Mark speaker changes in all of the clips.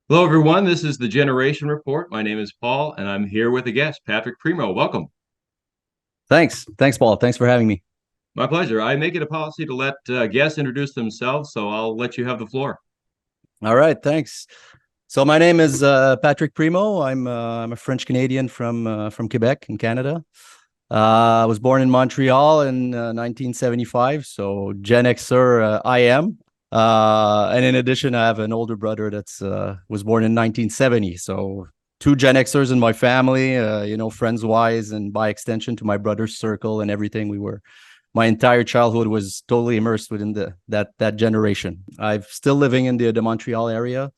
Speaker 1: Hello, everyone. This is the Generation Report. My name is Paul, and I'm here with a guest, Patrick Primeau. Welcome.
Speaker 2: Thanks, Paul. Thanks for having me.
Speaker 1: My pleasure. I make it a policy to let guests introduce themselves, so I'll let you have the floor.
Speaker 2: All right, thanks. So my name is Patrick Primeau. I'm a French Canadian from Quebec in Canada. I was born in Montreal in 1975, so Gen Xer I am. And in addition, I have an older brother that's was born in 1970. So two Gen Xers in my family, friends wise, and by extension to my brother's circle and everything. My entire childhood was totally immersed within that generation. I'm still living in the Montreal area.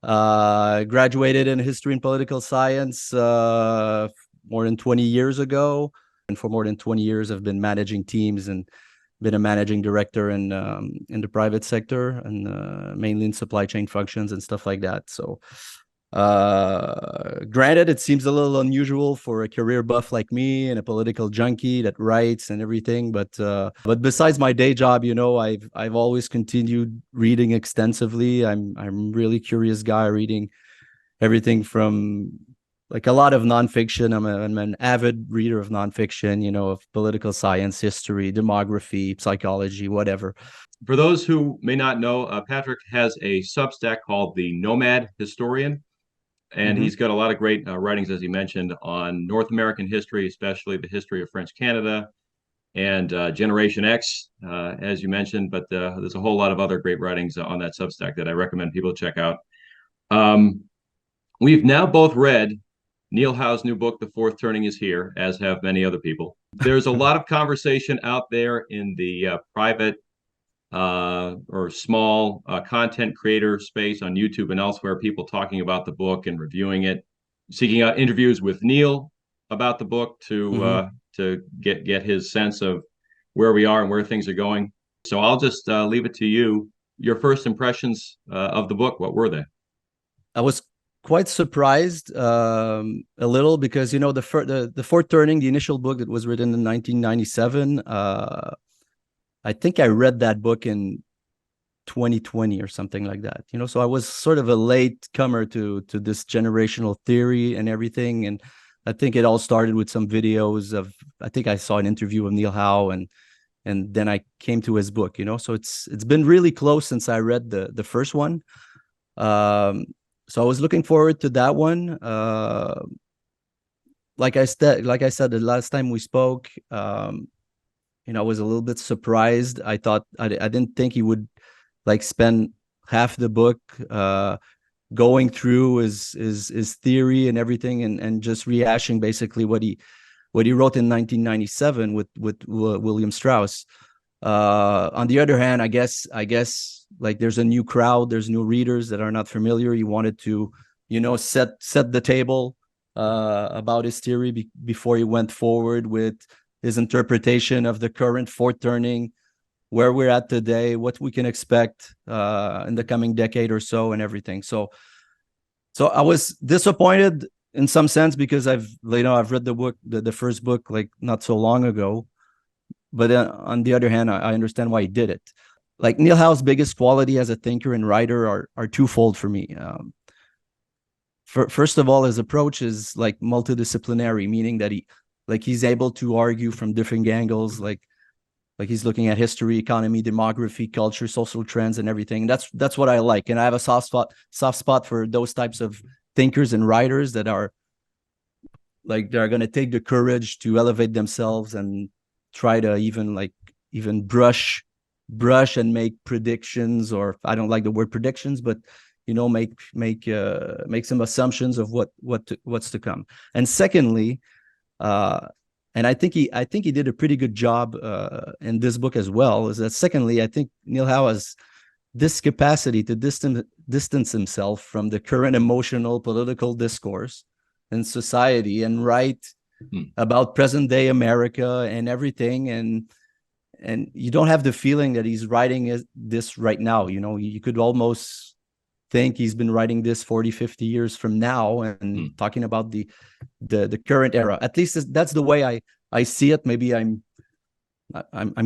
Speaker 2: Graduated in history and political science more than 20 years ago. And for more than 20 years, I've been managing teams and been a managing director in the private sector and mainly in supply chain functions and stuff like that. So granted, it seems a little unusual for a career buff like me and a political junkie that writes and everything. But besides my day job, I've always continued reading extensively. I'm really curious guy, reading everything from like a lot of nonfiction. I'm an avid reader of nonfiction, of political science, history, demography, psychology, whatever.
Speaker 1: For those who may not know, Patrick has a Substack called the Nomad Historian, and
Speaker 2: Mm-hmm.
Speaker 1: he's got a lot of great writings, as he mentioned, on North American history, especially the history of French Canada and Generation X, as you mentioned. But there's a whole lot of other great writings on that Substack that I recommend people check out. Um, we've now both read Neil Howe's new book, The Fourth Turning is Here, as have many other people. There's a lot of conversation out there in the private or small content creator space on YouTube and elsewhere, people talking about the book and reviewing it, seeking out interviews with Neil about the book
Speaker 2: Mm-hmm.
Speaker 1: to get his sense of where we are and where things are going. So I'll just leave it to you. Your first impressions of the book, what were they?
Speaker 2: I was quite surprised a little because the Fourth Turning, the initial book that was written in 1997. I think I read that book in 2020 or something like that. So I was sort of a late comer to this generational theory and everything. And I think it all started with some videos of. I think I saw an interview of Neil Howe and then I came to his book. So it's been really close since I read the first one. Um, so I was looking forward to that one. Like I said, the last time we spoke, I was a little bit surprised. I thought I didn't think he would like spend half the book going through his theory and everything and just rehashing basically what he wrote in 1997 with William Strauss. On the other hand, I guess like there's a new crowd, there's new readers that are not familiar. He wanted to, set the table about his theory before he went forward with his interpretation of the current fourth turning, where we're at today, what we can expect in the coming decade or so, and everything. So I was disappointed in some sense because I've read the book, the first book, like not so long ago. But on the other hand, I understand why he did it. Like Neil Howe's biggest quality as a thinker and writer are twofold for me. First of all, his approach is like multidisciplinary, meaning that he's able to argue from different angles, like he's looking at history, economy, demography, culture, social trends, and everything. That's what I like, and I have a soft spot for those types of thinkers and writers that are like they're going to take the courage to elevate themselves and try to even brush and make predictions, or I don't like the word predictions, but make some assumptions of what's to come. And secondly, and I think he did a pretty good job in this book as well. Is that secondly, I think Neil Howe has this capacity to distance himself from the current emotional political discourse in society and write
Speaker 1: Hmm.
Speaker 2: about present day America and everything. And you don't have the feeling that he's writing this right now. You could almost think he's been writing this 40, 50 years from now and
Speaker 1: Hmm.
Speaker 2: talking about the current era. At least that's the way I see it. Maybe I'm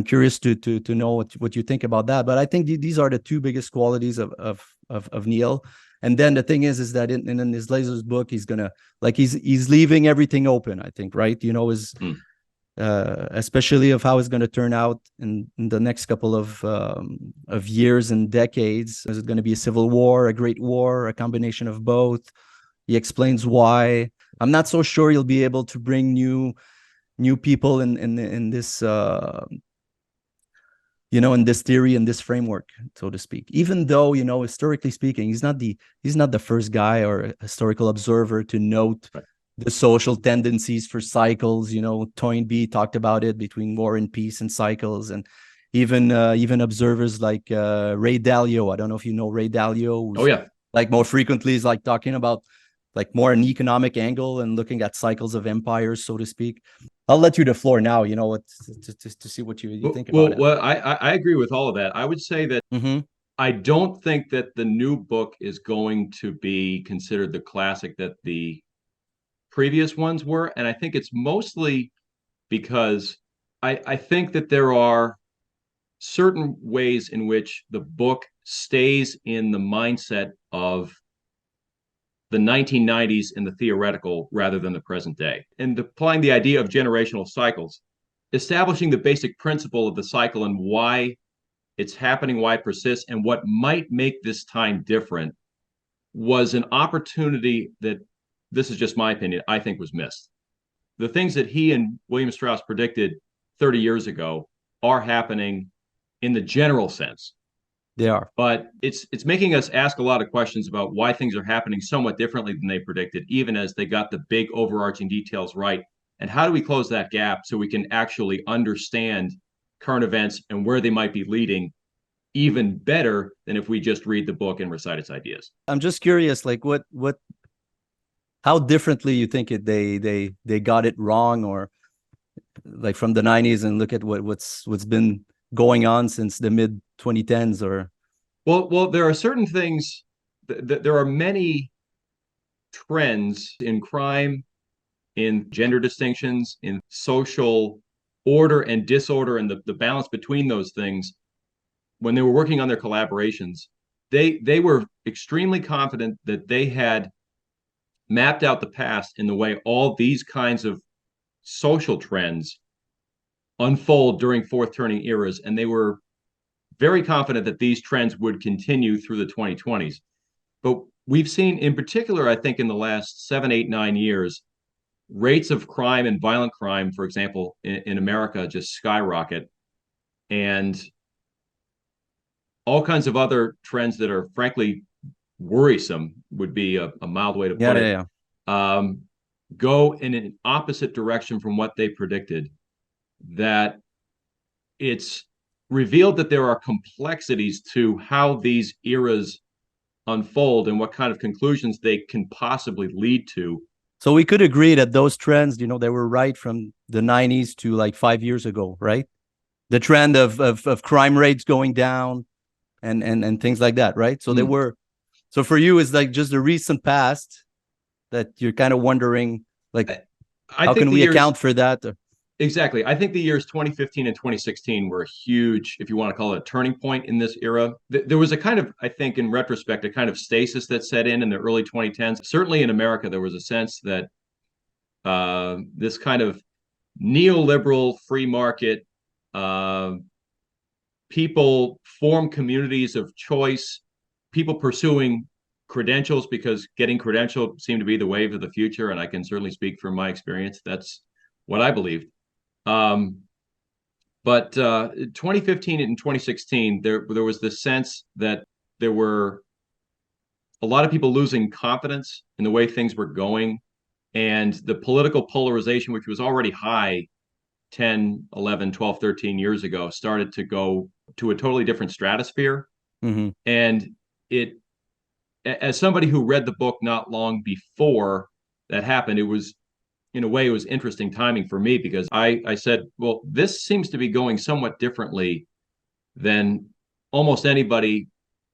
Speaker 2: curious to know what you think about that. But I think these are the two biggest qualities of Neil. And then the thing is that in his latest book, he's gonna he's leaving everything open, I think, right? Is especially of how it's going to turn out in the next couple of years and decades. Is it going to be a civil war, a great war, a combination of both? He explains why. I'm not so sure he'll be able to bring new people in this in this theory, in this framework, so to speak. Even though, historically speaking, he's not the first guy or a historical observer to note the social tendencies for cycles. Toynbee talked about it, between war and peace and cycles, and even observers like Ray Dalio. I don't know if you know Ray Dalio.
Speaker 1: Oh yeah.
Speaker 2: Like more frequently is like talking about like more an economic angle and looking at cycles of empires, so to speak. I'll let you the floor now, to see what you think about it.
Speaker 1: Well, I agree with all of that. I would say that I don't think that the new book is going to be considered the classic that the previous ones were. And I think it's mostly because I think that there are certain ways in which the book stays in the mindset of the 1990s in the theoretical rather than the present day. And applying the idea of generational cycles, establishing the basic principle of the cycle and why it's happening, why it persists, and what might make this time different was an opportunity that, this is just my opinion, I think was missed. The things that he and William Strauss predicted 30 years ago are happening in the general sense.
Speaker 2: They are.
Speaker 1: But it's making us ask a lot of questions about why things are happening somewhat differently than they predicted, even as they got the big overarching details right. And how do we close that gap so we can actually understand current events and where they might be leading even better than if we just read the book and recite its ideas?
Speaker 2: I'm just curious, like how differently you think they got it wrong, or like from the 90s, and look at what's been going on since the mid 2010s? Or
Speaker 1: well, there are certain things there are many trends in crime, in gender distinctions, in social order and disorder, and the balance between those things. When they were working on their collaborations, they were extremely confident that they had mapped out the past in the way all these kinds of social trends unfold during fourth turning eras, and they were very confident that these trends would continue through the 2020s. But we've seen, in particular, I think in the last 7, 8, 9 years, rates of crime and violent crime, for example, in America, just skyrocket, and all kinds of other trends that are frankly worrisome would be a mild way to put it. Go in an opposite direction from what they predicted. That it's revealed that there are complexities to how these eras unfold and what kind of conclusions they can possibly lead to.
Speaker 2: So we could agree that those trends, they were right from the 90s to like 5 years ago, right? The trend of crime rates going down and things like that, right? So they were. So for you, it's like just the recent past that you're kind of wondering, like, how can we account for that?
Speaker 1: Exactly. I think the years 2015 and 2016 were huge, if you want to call it a turning point in this era. There was a kind of, I think, in retrospect, a kind of stasis that set in the early 2010s. Certainly in America, there was a sense that this kind of neoliberal free market, people form communities of choice, people pursuing credentials because getting credentialed seemed to be the wave of the future. And I can certainly speak from my experience. That's what I believed. But 2015 and 2016, there was this sense that there were a lot of people losing confidence in the way things were going, and the political polarization, which was already high 10, 11, 12, 13 years ago, started to go to a totally different stratosphere. And it, as somebody who read the book not long before that happened, it was, in a way, it was interesting timing for me, because I said, well, this seems to be going somewhat differently than almost anybody,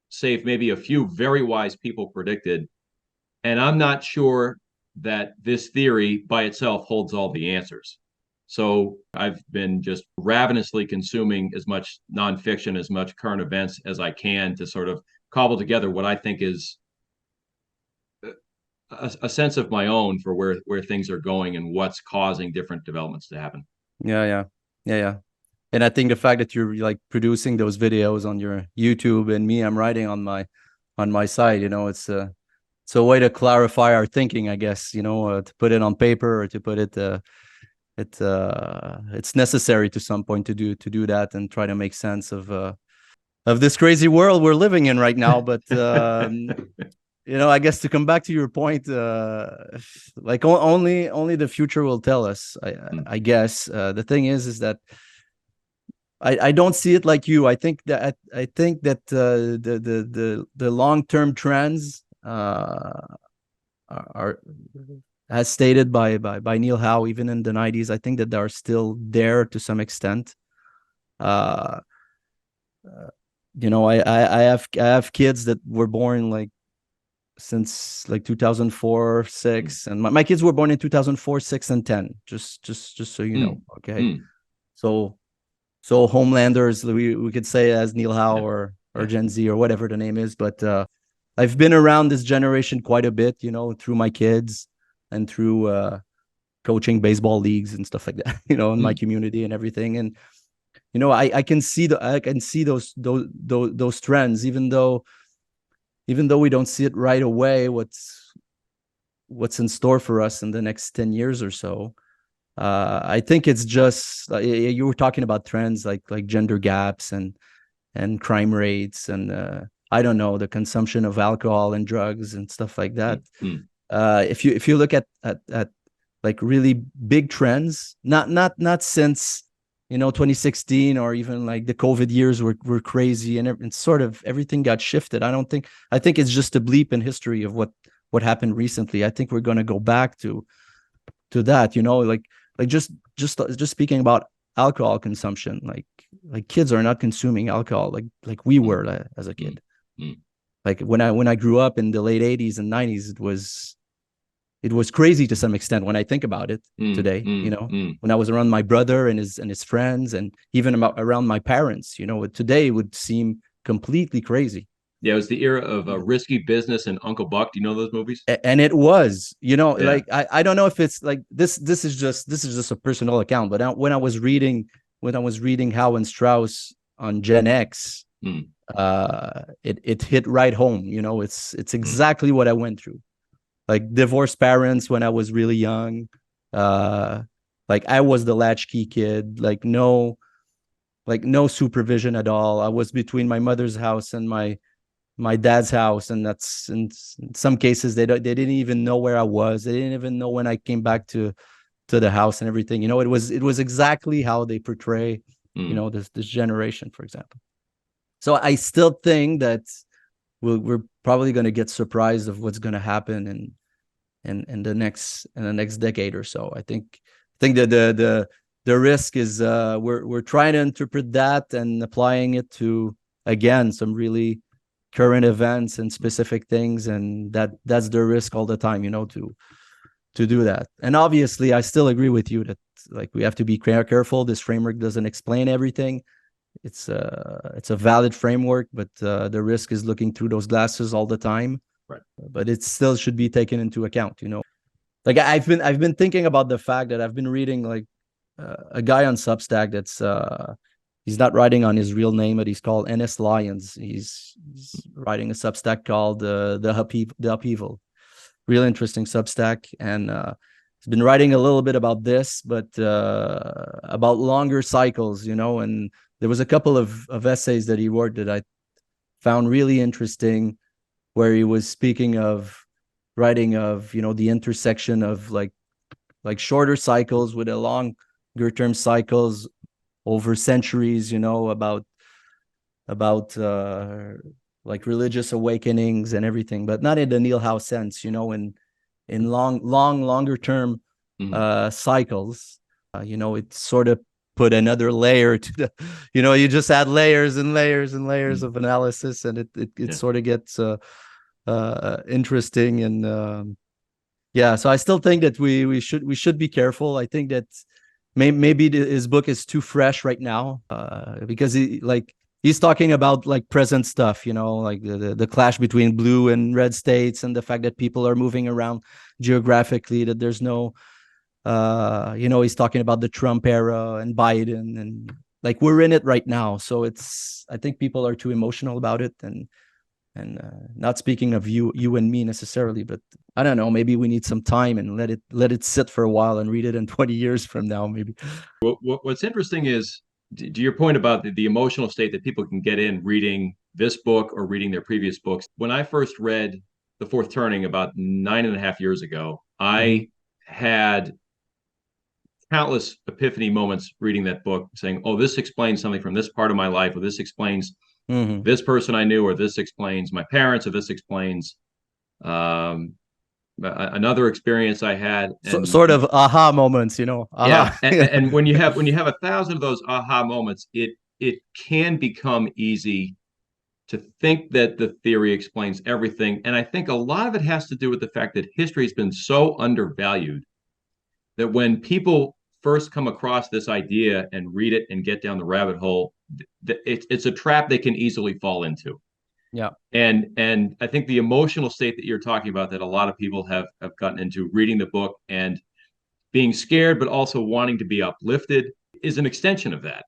Speaker 1: save maybe a few very wise people, predicted. And I'm not sure that this theory by itself holds all the answers. So I've been just ravenously consuming as much nonfiction, as much current events as I can to sort of cobble together what I think is a sense of my own for where things are going and what's causing different developments to happen.
Speaker 2: Yeah. And I think the fact that you're like producing those videos on your YouTube, and me, I'm writing on my side, it's a way to clarify our thinking, I guess, to put it on paper, or to put it, it's necessary to some point to do that and try to make sense of this crazy world we're living in right now. But I guess to come back to your point, like only the future will tell us. I guess the thing is that I don't see it like you. I think that the long-term trends are, as stated by Neil Howe, even in the 90s, I think that they are still there to some extent. I have kids that were born like since like 2004, 6, and my kids were born in 2004, 6, and 10. Just so you know, okay. So Homelanders, we could say, as Neil Howe or Gen Z or whatever the name is. But I've been around this generation quite a bit, through my kids and through coaching baseball leagues and stuff like that, in my community and everything. And I can see those trends, even though we don't see it right away. What's in store for us in the next 10 years or so. I think it's just, you were talking about trends like gender gaps and crime rates, and I don't know, the consumption of alcohol and drugs and stuff like that. If you look at like really big trends, not since 2016, or even like the COVID years were crazy, and sort of everything got shifted. I think it's just a bleep in history of what happened recently. I think we're going to go back to that, like just speaking about alcohol consumption, like kids are not consuming alcohol like we were as a kid. Like when I grew up in the late 80s and 90s, it was crazy to some extent when I think about it today. When I was around my brother and his friends, and even around my parents, today it would seem completely crazy.
Speaker 1: Yeah, it was the era of Risky Business and Uncle Buck. Do you know those movies?
Speaker 2: And it was, like I don't know if it's like this. This is just a personal account. But when I was reading Howe and Strauss on Gen X, it hit right home. It's exactly what I went through. Like divorced parents when I was really young. Like I was the latchkey kid. Like no supervision at all. I was between my mother's house and my dad's house, and that's in some cases they didn't even know where I was. They didn't even know when I came back to the house and everything. It was exactly how they portray this generation, for example. So I still think that we're probably going to get surprised of what's going to happen in the next decade or so. I think that the risk is we're trying to interpret that and applying it to, again, some really current events and specific things, and that's the risk all the time, to do that. And obviously I still agree with you that like we have to be careful. This framework doesn't explain everything. It's a valid framework, but the risk is looking through those glasses all the time.
Speaker 1: Right.
Speaker 2: But it still should be taken into account. Like I've been thinking about the fact that I've been reading like a guy on Substack that's he's not writing on his real name, but he's called N.S. Lyons. He's writing a Substack called the Upheaval. Real interesting Substack, and he's been writing a little bit about this, but about longer cycles, and there was a couple of essays that he wrote that I found really interesting, where he was speaking of writing of, the intersection of like shorter cycles with a longer term cycles over centuries, about like religious awakenings and everything, but not in the Neil Howe sense, in longer term cycles. It sort of put another layer to the, you just add layers and layers and layers of analysis, and it sort of gets interesting. And so I still think that we should be careful. I think that maybe his book is too fresh right now, because He's talking about like present stuff, like the clash between blue and red states, and the fact that people are moving around geographically, that there's no, he's talking about the Trump era and Biden, and like we're in it right now. So I think people are too emotional about it, and not speaking of you and me necessarily, but I don't know, maybe we need some time and let it sit for a while and read it in 20 years from now, maybe.
Speaker 1: What's interesting is, to your point about the emotional state that people can get in reading this book or reading their previous books. When I first read The Fourth Turning about 9.5 years ago, I had countless epiphany moments reading that book, saying, oh, this explains something from this part of my life, or this explains this person I knew, or this explains my parents, or this explains another experience I had. And,
Speaker 2: sort of aha moments,
Speaker 1: Yeah, and when you have 1,000 of those aha moments, it can become easy to think that the theory explains everything. And I think a lot of it has to do with the fact that history has been so undervalued that when people first come across this idea and read it and get down the rabbit hole, it's a trap they can easily fall into.
Speaker 2: Yeah.
Speaker 1: And I think the emotional state that you're talking about, that a lot of people have gotten into reading the book and being scared, but also wanting to be uplifted, is an extension of that.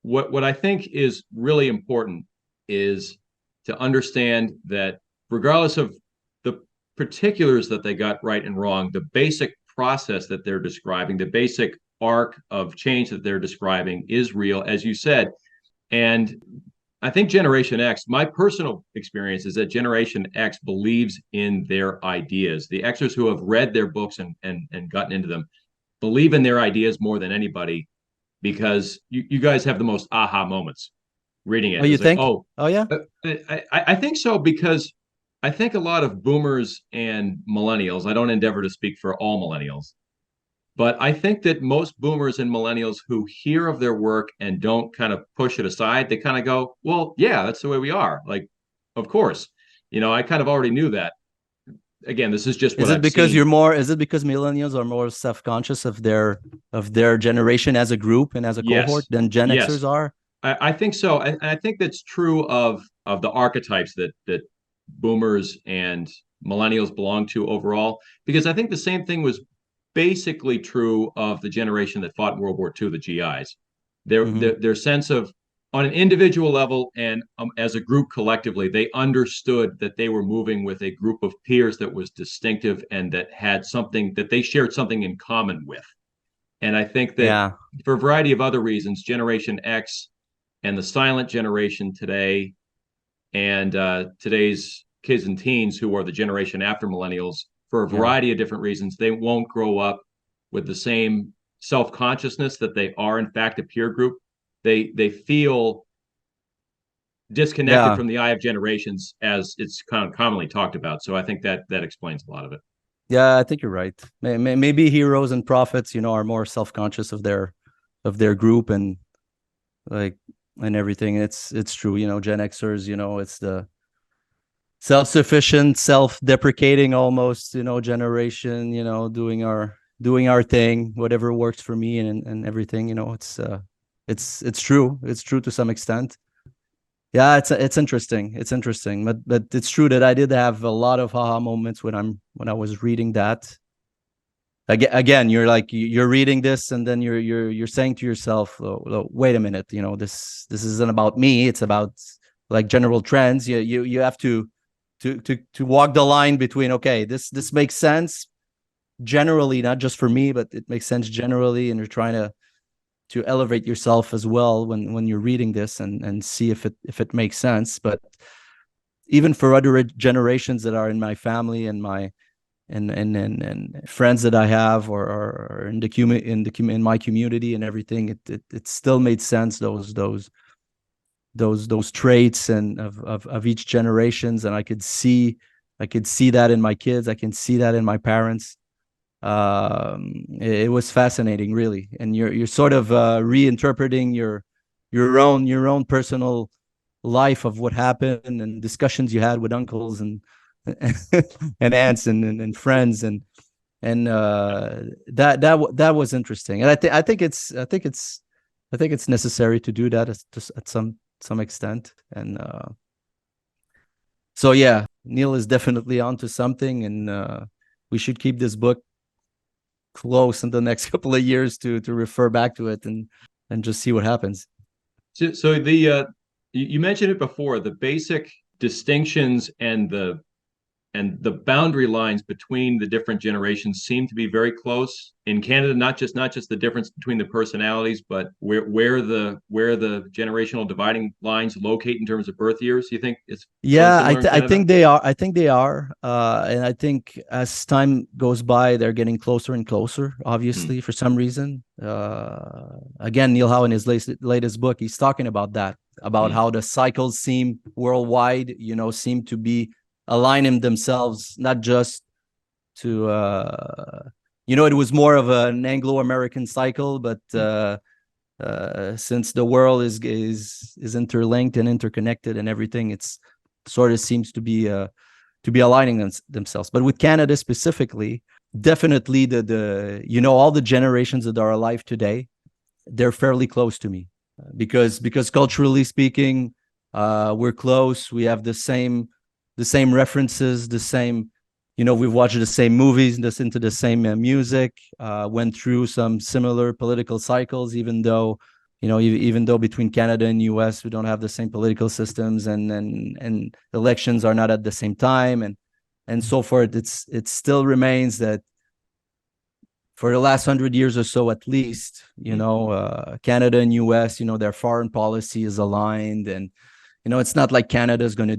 Speaker 1: What I think is really important is to understand that regardless of the particulars that they got right and wrong, the basic process that they're describing, the basic arc of change that they're describing is real, as you said. And I think Generation X, my personal experience is that Generation X believes in their ideas. The Xers who have read their books and gotten into them believe in their ideas more than anybody, because you guys have the most aha moments reading it.
Speaker 2: Oh, you think?
Speaker 1: Like,
Speaker 2: oh, yeah.
Speaker 1: I think so, because I think a lot of boomers and millennials, I don't endeavor to speak for all millennials, but I think that most boomers and millennials who hear of their work and don't kind of push it aside, they kind of go, well, yeah, that's the way we are. Like, of course, I kind of already knew that. Again, this is just what I've seen.
Speaker 2: Is it because millennials are more self-conscious of their generation as a group and as a cohort than Gen Xers are?
Speaker 1: I think so. And I think that's true of the archetypes that boomers and millennials belong to overall, because I think the same thing was basically true of the generation that fought in World War II, the GIs. Their sense of, on an individual level and as a group collectively, they understood that they were moving with a group of peers that was distinctive and that had something, that they shared something in common with. And I think that for a variety of other reasons, Generation X and the silent generation today, and today's kids and teens who are the generation after millennials, for a variety of different reasons, they won't grow up with the same self-consciousness that they are, in fact, a peer group. They feel disconnected from the eye of generations, as it's kind of commonly talked about. So I think that explains a lot of it.
Speaker 2: Yeah, I think you're right. Maybe heroes and prophets, are more self-conscious of their group and everything. It's true. Gen Xers, it's the self-sufficient, self-deprecating almost, generation, doing our thing, whatever works for me and everything. It's true. It's true to some extent. Yeah, it's interesting. It's interesting, but it's true that I did have a lot of aha moments when I was reading that. Again, you're reading this, and then you're saying to yourself, oh, wait a minute, this isn't about me. It's about like general trends. You have to walk the line between, okay, this makes sense generally, not just for me, but it makes sense generally, and you're trying to elevate yourself as well when you're reading this and see if it makes sense. But even for other generations that are in my family and my and friends that I have or in my community and everything, it still made sense, those traits and of each generations, and I could see that in my kids. I can see that in my parents. It was fascinating, really, and you're sort of reinterpreting your own personal life of what happened and discussions you had with uncles and and aunts and friends and that was interesting, and I think it's necessary to do that at some extent. And so yeah, Neil is definitely onto something, and we should keep this book close in the next couple of years to refer back to it and just see what happens.
Speaker 1: So you mentioned it before, the basic distinctions and the boundary lines between the different generations seem to be very close in Canada. Not just the difference between the personalities, but where the generational dividing lines locate in terms of birth years. You think it's
Speaker 2: Yeah,
Speaker 1: similar in
Speaker 2: I
Speaker 1: Canada?
Speaker 2: think they are. I think they are, and I think as time goes by, they're getting closer and closer. Obviously, for some reason, again, Neil Howe in his latest book, he's talking about that, about how the cycles seem worldwide, seem to be aligning themselves, not just to, it was more of an Anglo-American cycle, but since the world is interlinked and interconnected and everything, it's sort of seems to be aligning themselves. But with Canada specifically, definitely the all the generations that are alive today, they're fairly close to me, because culturally speaking, we're close. We have the same references, the same, we've watched the same movies, listened to the same music, went through some similar political cycles, even though between Canada and US, we don't have the same political systems, and elections are not at the same time, and so forth. It still remains that for the last 100 years or so, at least, Canada and US, their foreign policy is aligned, and it's not like Canada is going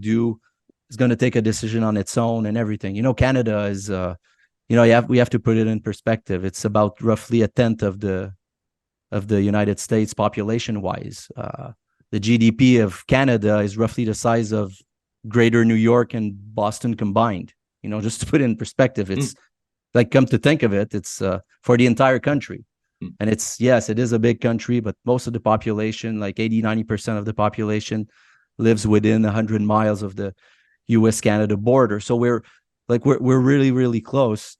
Speaker 2: to take a decision on its own and everything. Canada is, we have to put it in perspective. It's about roughly a tenth of the United States population-wise. The GDP of Canada is roughly the size of Greater New York and Boston combined. Just to put it in perspective, it's like, come to think of it, it's for the entire country. And yes, it is a big country, but most of the population, like 80-90% of the population, lives within 100 miles of the US-Canada border. So we're really, really close.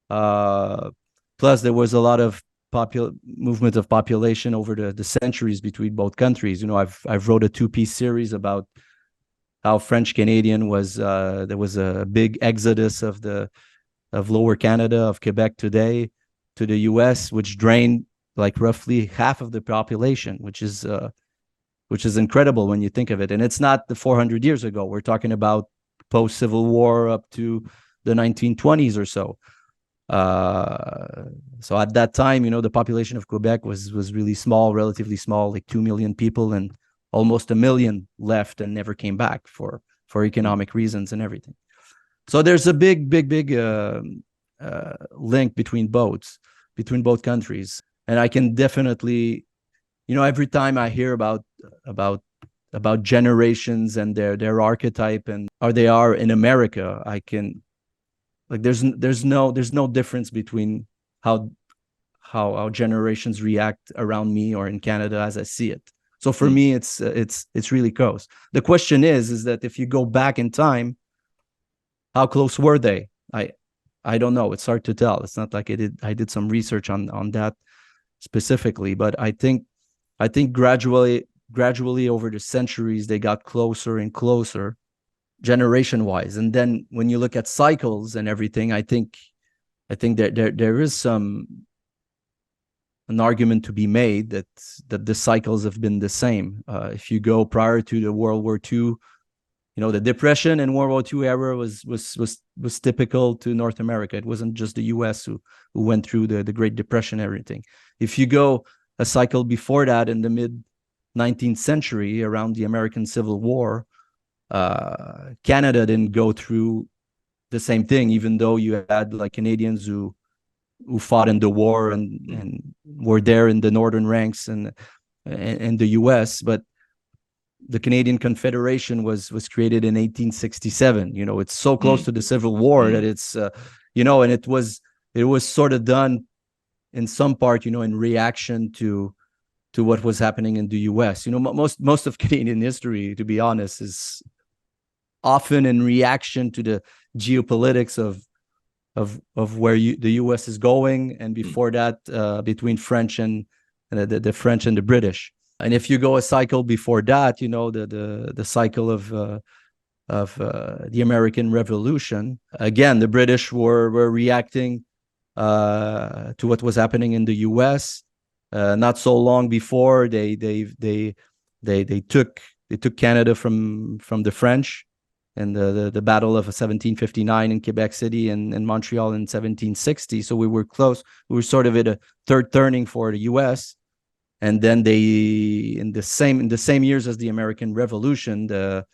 Speaker 2: Plus, there was a lot of movement of population over the centuries between both countries. I've wrote a 2-piece series about how French Canadian was. There was a big exodus of Lower Canada, of Quebec today, to the US, which drained like roughly half of the population, which is incredible when you think of it. And it's not the 400 years ago. We're talking about post-Civil War up to the 1920s or so. So at that time, the population of Quebec was really small, relatively small, like 2 million people, and almost 1 million left and never came back for economic reasons and everything. So there's a big link between both countries. And I can definitely, every time I hear about generations and their archetype and how they are in America, I can, like, there's no difference between how generations react around me or in Canada as I see it. So for me, it's really close. The question is that if you go back in time, how close were they? I don't know. It's hard to tell. It's not like I did some research on that specifically, but I think gradually over the centuries, they got closer and closer generation wise. And then when you look at cycles and everything, I think that there is an argument to be made that the cycles have been the same. If you go prior to the World War II, the Depression and World War II era was typical to North America. It wasn't just the US who went through the Great Depression and everything. If you go a cycle before that, in the mid 19th century, around the American Civil War, Canada didn't go through the same thing, even though you had like Canadians who fought in the war and were there in the northern ranks and the US. But the Canadian Confederation was created in 1867. It's so close to the Civil War that it's and it was sort of done in some part, in reaction to what was happening in the US. Most of Canadian history, to be honest, is often in reaction to the geopolitics of where the US is going, and before that, between French and the French and the British. And if you go a cycle before that, the cycle of the American Revolution, again, the British were reacting to what was happening in the U.S. Not so long before they took Canada from the French, and the Battle of 1759 in Quebec City and Montreal in 1760. So we were close. We were sort of at a third turning for the U.S. And then in the same years as the American Revolution, the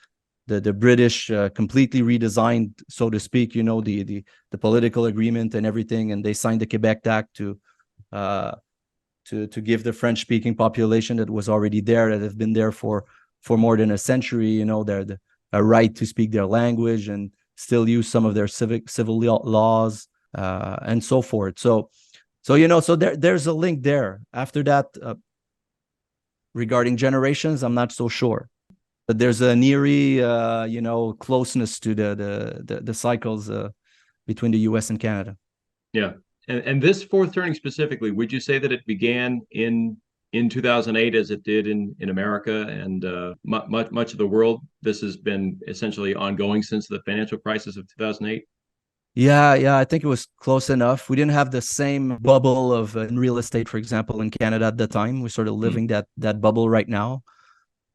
Speaker 2: British completely redesigned, so to speak, the political agreement and everything, and they signed the Quebec Act to give the French-speaking population that was already there, that have been there for more than a century, a right to speak their language and still use some of their civil laws and so forth. So there's a link there. After that, regarding generations, I'm not so sure, but there's an eerie, closeness to the cycles between the U.S. and Canada.
Speaker 1: Yeah, and this fourth turning specifically, would you say that it began in 2008 as it did in America and much of the world? This has been essentially ongoing since the financial crisis of 2008.
Speaker 2: Yeah, I think it was close enough. We didn't have the same bubble of in real estate, for example, in Canada at the time. We're sort of living that bubble right now.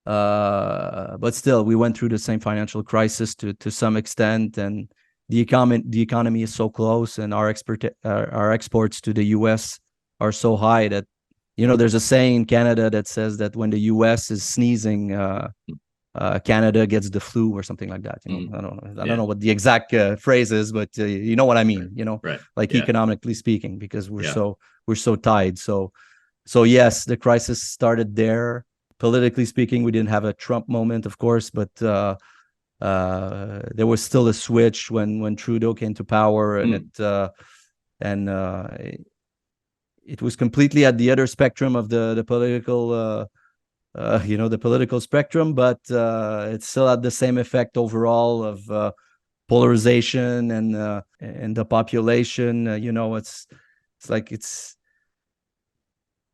Speaker 2: But still, we went through the same financial crisis to some extent, and the economy is so close, and our exports to the U.S. are so high that, there's a saying in Canada that says that when the U.S. is sneezing, Canada gets the flu or something like that. I don't know what the exact phrase is, but you know what I mean.
Speaker 1: Right.
Speaker 2: Like economically speaking, because we're so tied. So yes, the crisis started there. Politically speaking, we didn't have a Trump moment, of course, but there was still a switch when Trudeau came to power, and it was completely at the other spectrum of the political. The political spectrum, but it still had the same effect overall of polarization and the population.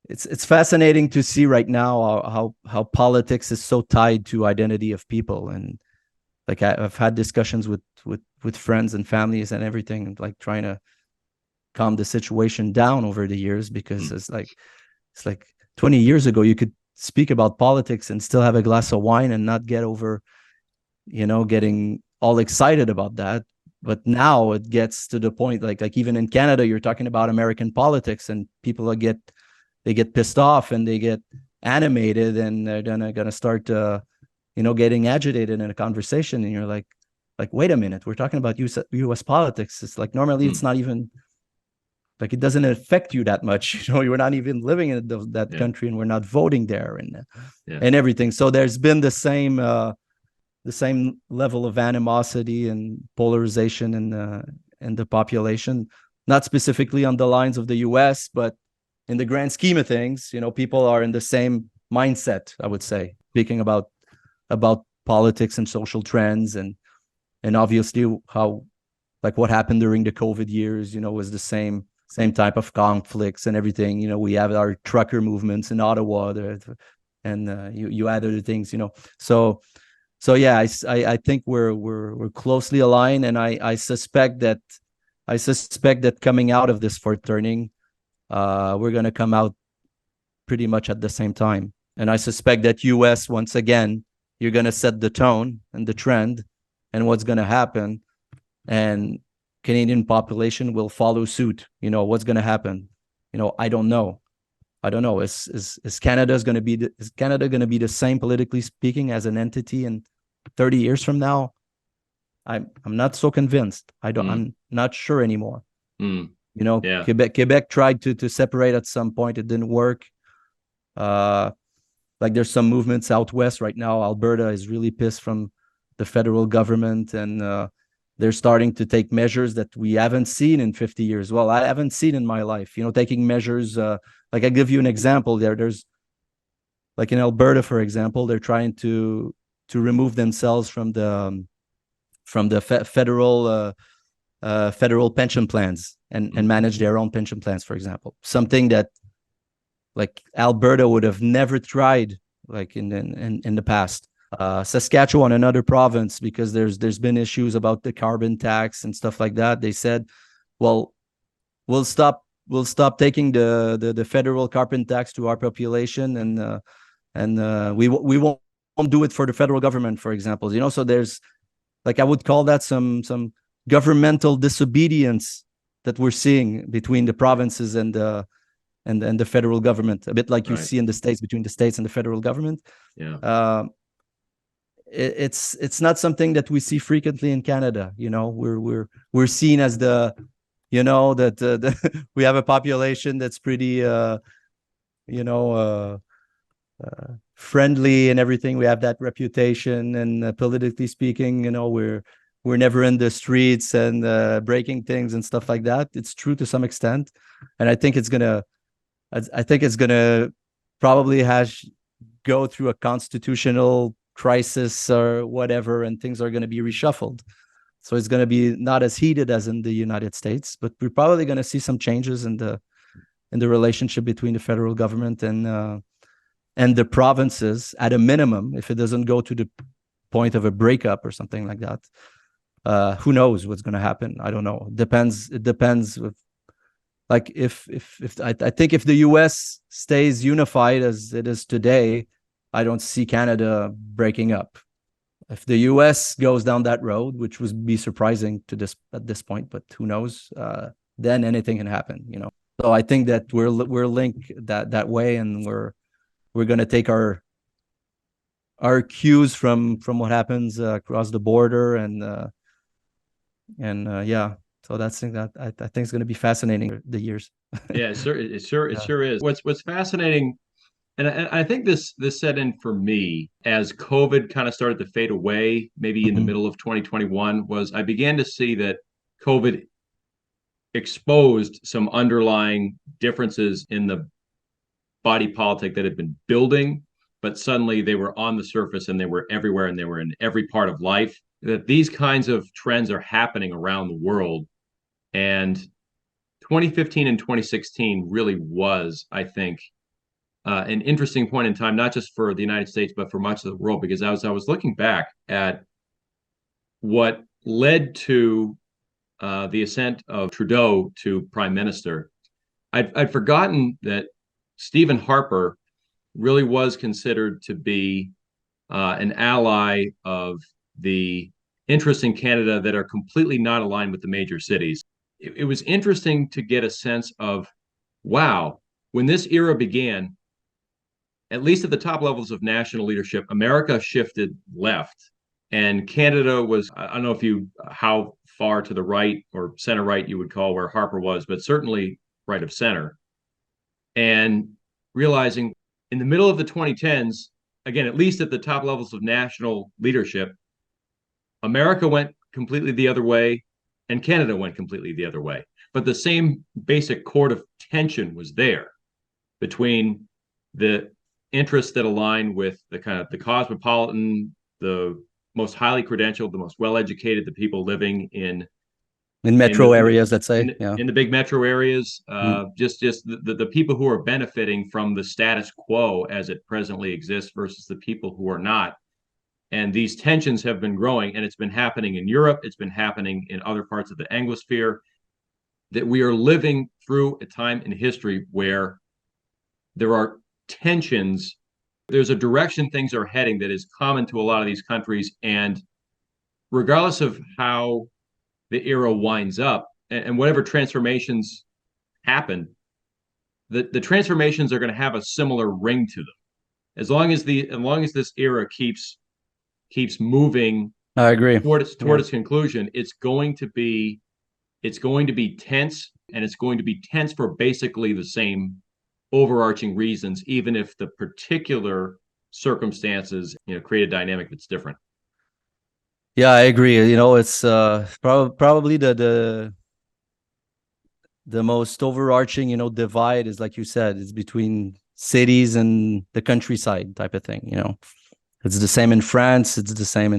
Speaker 2: It's fascinating to see right now how politics is so tied to identity of people, and like I've had discussions with friends and families and everything, like trying to calm the situation down over the years, because it's like 20 years ago you could speak about politics and still have a glass of wine and not get over, getting all excited about that. But now it gets to the point, like even in Canada, you're talking about American politics, and people get pissed off and they get animated, and they're gonna start, getting agitated in a conversation, and you're like, wait a minute, we're talking about U.S. politics. It's like normally it's not even. Like it doesn't affect you that much, you're not even living in that country, and we're not voting there, and everything. So there's been the same level of animosity and polarization in the population, not specifically on the lines of the U.S., but in the grand scheme of things, people are in the same mindset, I would say, speaking about politics and social trends, and obviously how, like what happened during the COVID years, was the same type of conflicts and everything. We have our trucker movements in Ottawa, and you add other things. So yeah, I think we're closely aligned, and I suspect that coming out of this fourth turning, we're going to come out pretty much at the same time. And I suspect that U.S. once again, you're going to set the tone and the trend, and what's going to happen, and Canadian population will follow suit. What's going to happen? I don't know. Is Canada going to be the same, politically speaking, as an entity in 30 years from now? I'm not so convinced. I'm not sure anymore. Quebec tried to separate at some point. It didn't work. Like there's some movements out west right now. Alberta is really pissed from the federal government, and they're starting to take measures that we haven't seen in 50 years. Well, I haven't seen in my life, taking measures. Like I give you an example There's like in Alberta, for example, they're trying to remove themselves from the federal pension plans and manage their own pension plans, for example. Something that like Alberta would have never tried like in the past. Saskatchewan, another province, because there's been issues about the carbon tax and stuff like that. They said, well, we'll stop taking the federal carbon tax to our population, and we won't do it for the federal government, for example. So there's, like, I would call that some governmental disobedience that we're seeing between the provinces and the federal government, a bit like you see in the States, between the states and the federal government.
Speaker 1: Yeah.
Speaker 2: It's not something that we see frequently in Canada. We're seen as that we have a population that's pretty friendly and everything. We have that reputation, and politically speaking, we're never in the streets and breaking things and stuff like that. It's true to some extent, and I think it's gonna probably go through a constitutional crisis or whatever, and things are going to be reshuffled. So it's going to be not as heated as in the United States, but we're probably going to see some changes in the relationship between the federal government and the provinces, at a minimum, if it doesn't go to the point of a breakup or something like that. Who knows what's going to happen? I don't know. It depends. Like if I think if the U.S. stays unified as it is today, I don't see Canada breaking up. If the U.S. goes down that road, which would be surprising at this point, but who knows? Then anything can happen, So I think that we're linked that way, and we're going to take our cues from what happens across the border, and yeah. So that's thing that I think is going to be fascinating, the years.
Speaker 1: Yeah, it sure is. What's fascinating. And I think this set in for me as COVID kind of started to fade away, maybe in the middle of 2021, was I began to see that COVID exposed some underlying differences in the body politic that had been building, but suddenly they were on the surface and they were everywhere and they were in every part of life. That these kinds of trends are happening around the world. And 2015 and 2016 really was, I think, an interesting point in time, not just for the United States, but for much of the world, because I was looking back at what led to the ascent of Trudeau to prime minister. I'd forgotten that Stephen Harper really was considered to be an ally of the interests in Canada that are completely not aligned with the major cities. It was interesting to get a sense of, wow, when this era began, at least at the top levels of national leadership, America shifted left, and Canada was, I don't know how far to the right or center right you would call where Harper was, but certainly right of center. And realizing in the middle of the 2010s, again, at least at the top levels of national leadership, America went completely the other way and Canada went completely the other way. But the same basic cord of tension was there between the interests that align with the kind of the cosmopolitan, the most highly credentialed, the most well-educated, the people living in
Speaker 2: metro areas, let's say,
Speaker 1: in the big metro areas, just the people who are benefiting from the status quo as it presently exists versus the people who are not. And these tensions have been growing, and it's been happening in Europe. It's been happening in other parts of the Anglosphere. That we are living through a time in history where there are tensions. There's a direction things are heading that is common to a lot of these countries. And regardless of how the era winds up and whatever transformations happen, the transformations are going to have a similar ring to them. As long as this era keeps moving,
Speaker 2: I agree,
Speaker 1: toward its conclusion, it's going to be tense, and it's going to be tense for basically the same overarching reasons, even if the particular circumstances create a dynamic that's different.
Speaker 2: Yeah, I agree. It's probably the most overarching divide is, like you said, it's between cities and the countryside type of thing. It's the same in France, it's the same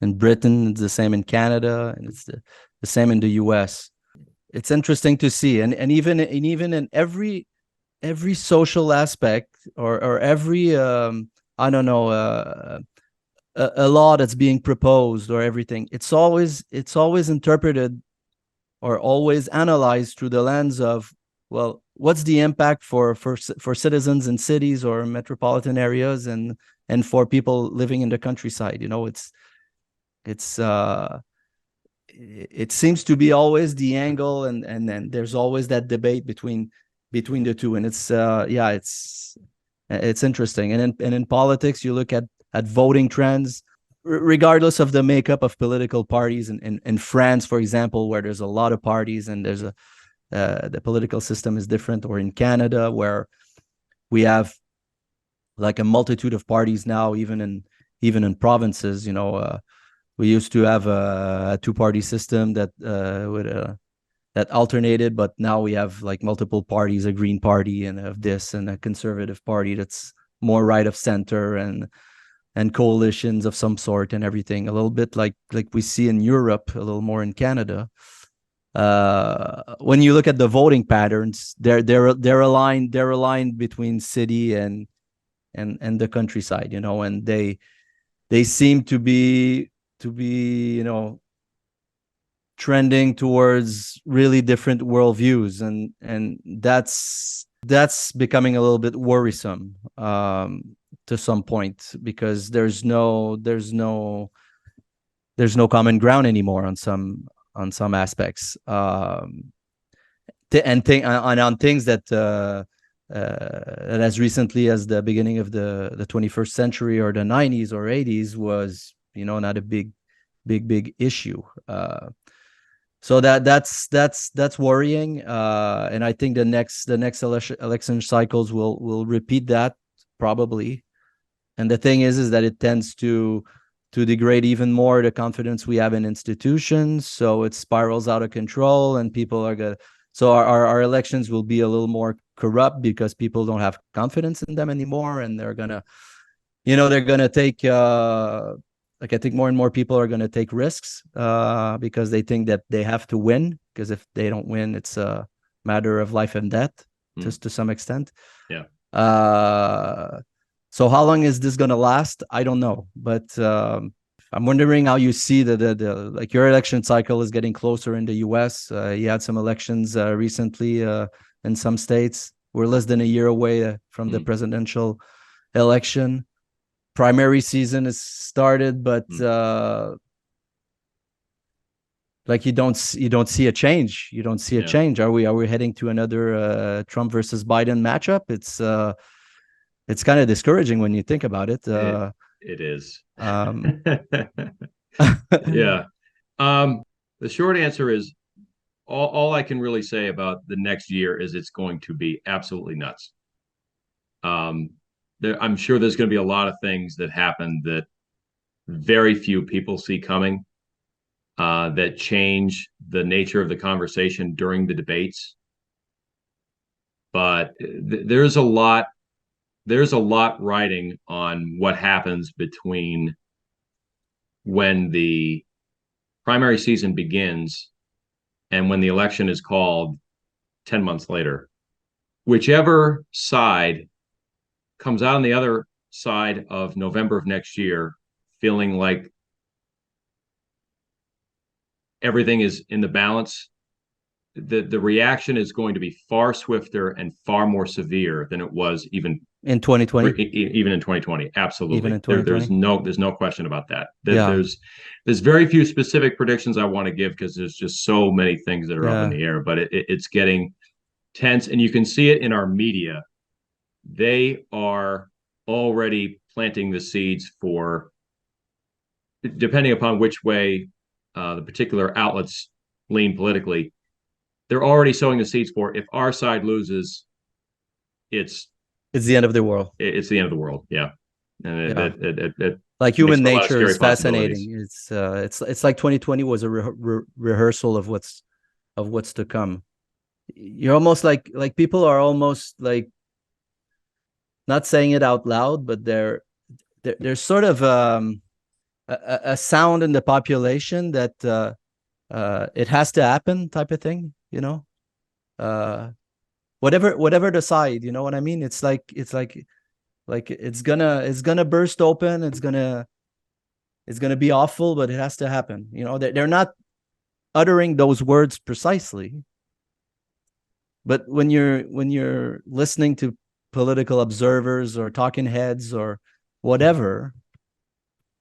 Speaker 2: in Britain, it's the same in Canada, and it's the same in the US. It's interesting to see, and even in every social aspect or every I don't know, a law that's being proposed or everything, it's always interpreted or always analyzed through the lens of, well, what's the impact for citizens in cities or metropolitan areas, and for people living in the countryside. It seems to be always the angle, and then there's always that debate between the two, and it's interesting. And in politics, you look at voting trends, regardless of the makeup of political parties. In France, for example, where there's a lot of parties and there's the political system is different, or in Canada, where we have like a multitude of parties now, even in provinces. We used to have a two-party system that alternated, but now we have like multiple parties, a Green Party and of this, and a Conservative Party that's more right of center, and coalitions of some sort and everything, a little bit like we see in Europe, a little more in Canada. When you look at the voting patterns, they're aligned between city and the countryside, and they seem to be trending towards really different worldviews, and that's becoming a little bit worrisome to some point, because there's no common ground anymore on some aspects, on things that as recently as the beginning of the 21st century, or the 90s or 80s, was not a big issue. So that's worrying, and I think the next election cycles will repeat that, probably. And the thing is that it tends to degrade even more the confidence we have in institutions. So it spirals out of control, and people are gonna. So our elections will be a little more corrupt, because people don't have confidence in them anymore, and they're gonna take. I think more and more people are gonna take risks because they think that they have to win. Because if they don't win, it's a matter of life and death, just to some extent.
Speaker 1: Yeah.
Speaker 2: So how long is this going to last? I don't know, but I'm wondering how you see like your election cycle is getting closer in the U.S. You had some elections recently in some states. We're less than a year away from the presidential election. Primary season is started, but like you don't see a change. You don't see a change. Are we heading to another Trump versus Biden matchup? It's kind of discouraging when you think about it.
Speaker 1: It is. Yeah. The short answer is all I can really say about the next year is it's going to be absolutely nuts. I'm sure there's going to be a lot of things that happen that very few people see coming, that change the nature of the conversation during the debates. But there's a lot riding on what happens between when the primary season begins and when the election is called 10 months later. Whichever side comes out on the other side of November of next year feeling like everything is in the balance, the reaction is going to be far swifter and far more severe than it was even
Speaker 2: in 2020.
Speaker 1: Even in 2020, absolutely.
Speaker 2: Even in 2020?
Speaker 1: There's no question about that. There's very few specific predictions I want to give, because there's just so many things that are up in the air. But it's getting tense, and you can see it in our media. They are already planting the seeds for, depending upon which way the particular outlets lean politically, they're already sowing the seeds for, if our side loses, it's
Speaker 2: the end of the world.
Speaker 1: It's the end of the world. Yeah. And it
Speaker 2: like human nature is fascinating. It's like 2020 was a rehearsal of what's to come. You're almost like people are almost like not saying it out loud, but there's sort of a sound in the population that it has to happen, type of thing. Whatever the side, you know what I mean? It's like Like it's gonna burst open. It's gonna be awful, but it has to happen. You know, they're not uttering those words precisely, but when you're listening to political observers or talking heads or whatever,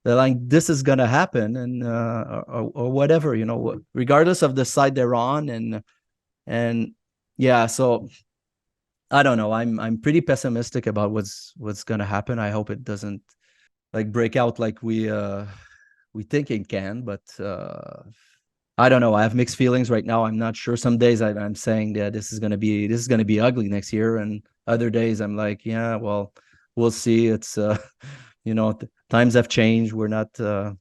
Speaker 2: they're like, this is gonna happen, and or whatever, you know, regardless of the side they're on, and yeah. So I don't know. I'm pretty pessimistic about what's gonna happen. I hope it doesn't like break out like we think it can, but I don't know. I have mixed feelings right now. I'm not sure. Some days I'm saying that this is gonna be ugly next year, and other days I'm like, yeah, well, we'll see. It's you know, times have changed. We're not gonna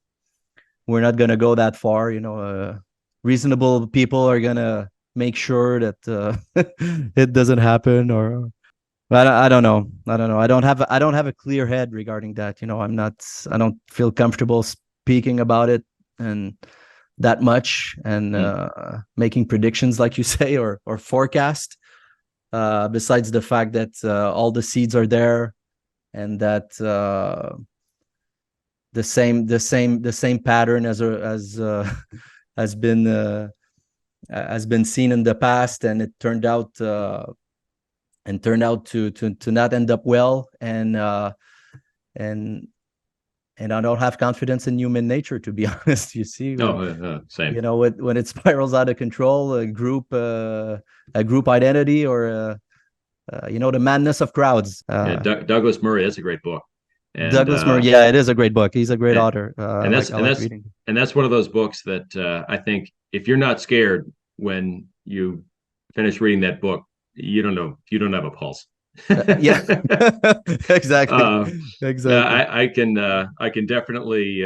Speaker 2: go that far. You know, reasonable people are gonna make sure that it doesn't happen. Or I don't know. I don't know. I don't have a clear head regarding that. You know, I don't feel comfortable speaking about it and that much, and making predictions like you say, or forecast. Besides the fact that all the seeds are there, and that the same pattern has been seen in the past, and it turned out to not end up well, and I don't have confidence in human nature, to be honest. You see,
Speaker 1: Same.
Speaker 2: you know, when it spirals out of control, a group identity, or you know, the madness of crowds.
Speaker 1: Yeah, Douglas Murray. That's a great book. And
Speaker 2: Douglas Murray, yeah, it is a great book. He's a great author.
Speaker 1: And
Speaker 2: I like reading.
Speaker 1: And that's one of those books that I think if you're not scared when you finish reading that book, you don't have a pulse.
Speaker 2: Yeah, exactly. Exactly.
Speaker 1: I can definitely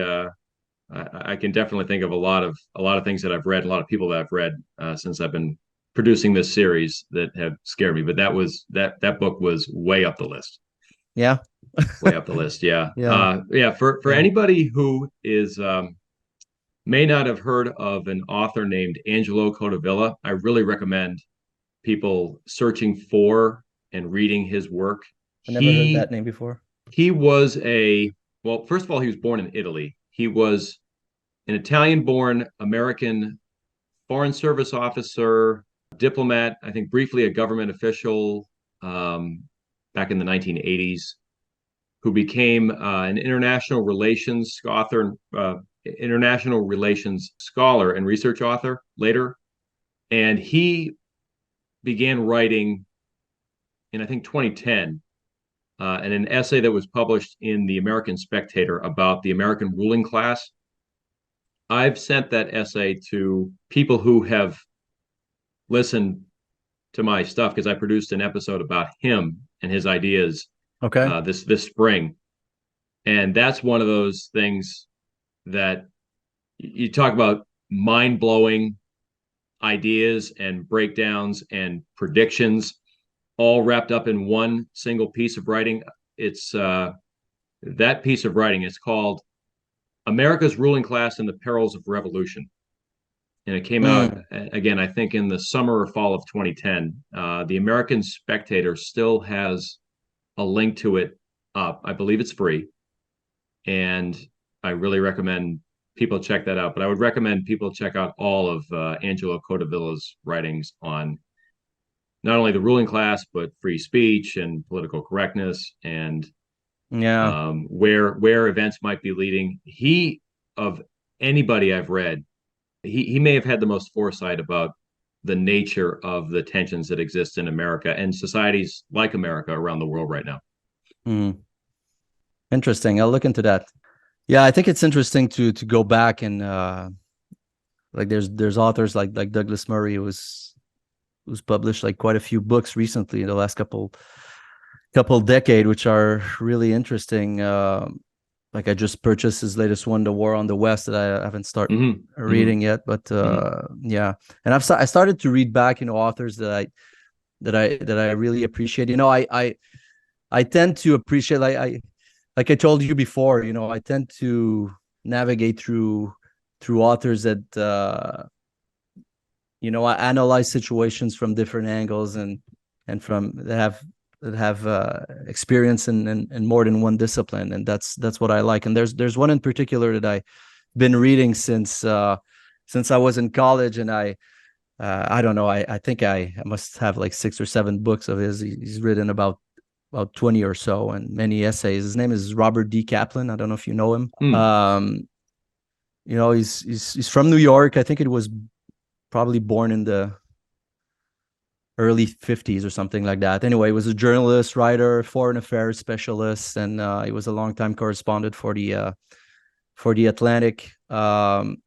Speaker 1: I can definitely think of a lot of things that I've read, a lot of people that I've read since I've been producing this series that have scared me. But that book was way up the list.
Speaker 2: Yeah.
Speaker 1: Way up the list. Yeah.
Speaker 2: Yeah.
Speaker 1: For anybody who is may not have heard of an author named Angelo Codevilla, I really recommend people searching for and reading his work.
Speaker 2: I never heard that name before.
Speaker 1: He was well, first of all, he was born in Italy. He was an Italian-born American Foreign Service officer, diplomat, I think briefly a government official back in the 1980s, who became an international relations scholar and research author later. And he began writing in, I think, 2010, and an essay that was published in the American Spectator about the American ruling class. I've sent that essay to people who have listened to my stuff because I produced an episode about him and his ideas this spring. And that's one of those things that you talk about, mind-blowing ideas and breakdowns and predictions all wrapped up in one single piece of writing. It's that piece of writing is called America's Ruling Class and the Perils of Revolution. And it came out, again, I think in the summer or fall of 2010. The American Spectator still has a link to it up. I believe it's free. And I really recommend people check that out. But I would recommend people check out all of Angelo Codevilla's writings on not only the ruling class, but free speech and political correctness, and where events might be leading. He, of anybody I've read, he may have had the most foresight about the nature of the tensions that exist in America and societies like America around the world right now.
Speaker 2: Interesting. I'll look into that. Yeah, I think it's interesting to go back and like there's authors like Douglas Murray who's published like quite a few books recently in the last couple decade, which are really interesting. Like I just purchased his latest one, The War on the West, that I haven't started reading yet. But yeah, and I started to read back, you know, authors that I really appreciate. You know, I tend to appreciate, like I told you before, you know, I tend to navigate through authors that you know, I analyze situations from different angles and from that have that have experience in more than one discipline, and that's what I like. And there's one in particular that I've been reading since I was in college, and I don't know, I think I must have like 6 or 7 books of his. He's written about 20 or so, and many essays. His name is Robert D. Kaplan. I don't know if you know him. You know, he's from New York. I think it was probably born in the early 50s or something like that. Anyway, he was a journalist, writer, foreign affairs specialist, and he was a longtime correspondent for the Atlantic. And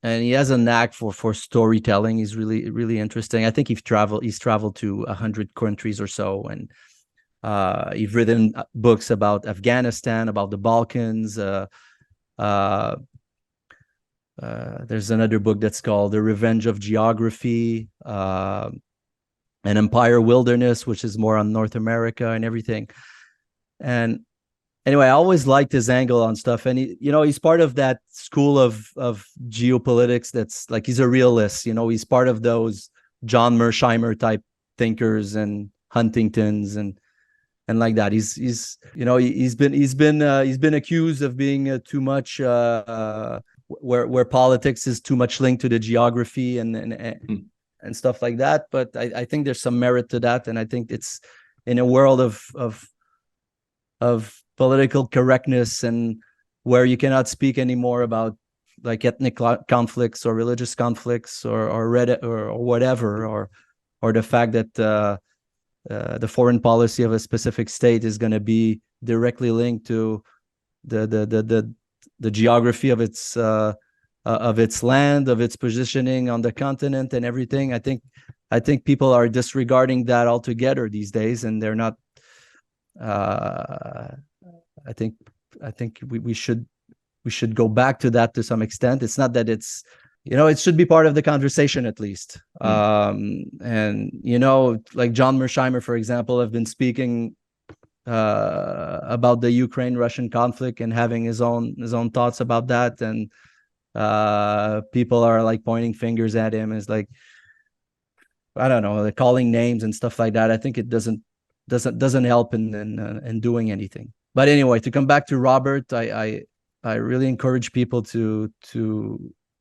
Speaker 2: he has a knack for storytelling. He's really interesting. I think he's traveled to 100 countries or so, and he's written books about Afghanistan, about the Balkans. There's another book that's called The Revenge of Geography, An Empire Wilderness, which is more on North America and everything. And anyway, I always liked his angle on stuff. And he's part of that school of geopolitics that's like, he's a realist. He's part of those John Mersheimer type thinkers and Huntingtons and like that. He's been accused of being too much where politics is too much linked to the geography and stuff like that. But I think there's some merit to that, and I think it's in a world of political correctness and where you cannot speak anymore about like ethnic conflicts or religious conflicts or whatever, or the fact that the foreign policy of a specific state is going to be directly linked to the geography of its land, of its positioning on the continent and everything. I think people are disregarding that altogether these days, and they're not. I think we should go back to that to some extent. It's not that it's, it should be part of the conversation at least. And like John Mersheimer, for example, have been speaking about the Ukraine-Russian conflict and having his own thoughts about that, and people are like pointing fingers at him as like, I don't know, calling names and stuff like that. I think it doesn't help in doing anything. But anyway, to come back to Robert, I really encourage people to